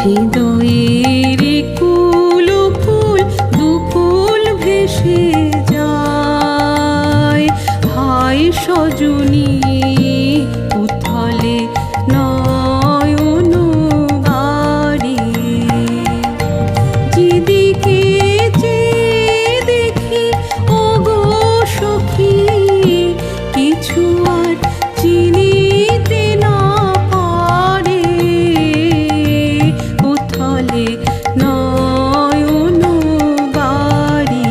হৃদয়ের কুল ফুল দুকুল ভেসে যায়, হায় সজনী উথলে নয়ন বাড়ি। যেদিকে চেয়ে দেখি ওগো সখী, কিছু আর চিনিতে না পারে, উথলে নয়ন বাড়ি।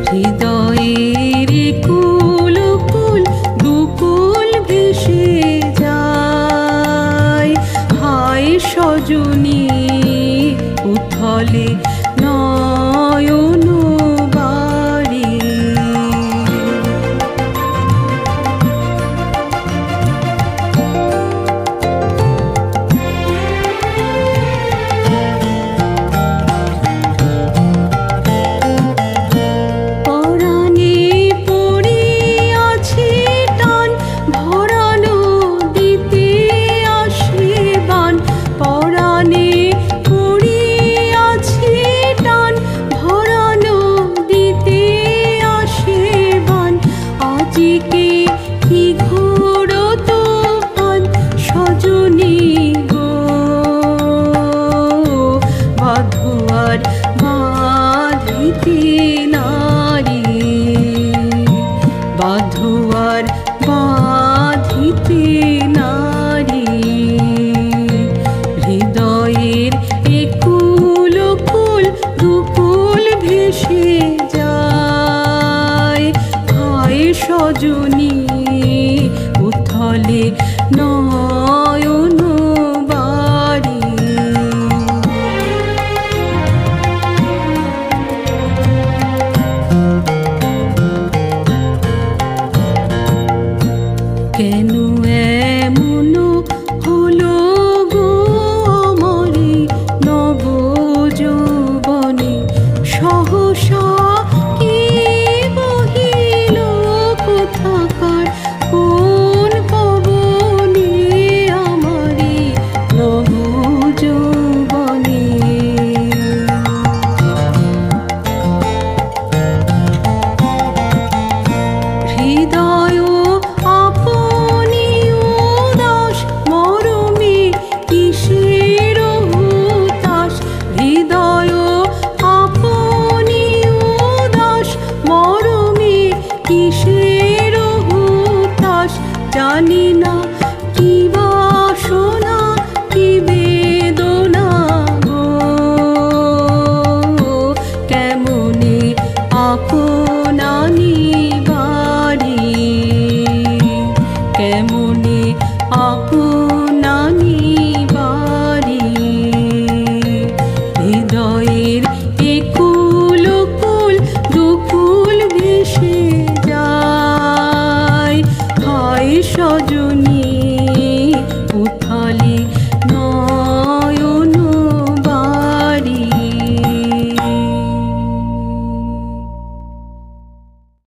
হৃদয়ের কুল কুল দুকুল ভেসে যায়, হায় সজনী উথলে নয়ন বাড়ি। পরাণে পড়িয়াছে টান, ভরানো দিতে আসে বান। পরাণে পড়িয়াছে টান, ভরানো দিতে আসে বান। আজিকে কি ঘোর তুফান সজনী গো, বাঁধো আর বাঁধিতে নারী, বাঁধো আর বাঁধিতে নারী। হৃদয়ের একুল কুল দুকুল ভেসে যায়, হায় সজনী উথলে নয়ন বাড়ি। কেন এমন হলো গো আমারে নব যৌবনে, সহসা কি বহিল কোথাকার কোন পবনে আমারে নব যৌবনে। হৃদয় আপনি উদাস, মরমে কিসের হুতাশ। হৃদয় আপনি উদাস, মরমে কিসের হুতাশ। জানি না কি বাসনা কি বেদনা গো, কেমনে আপনানি বাড়ি, কেমনে আপনানি বাড়ি। হৃদয়ের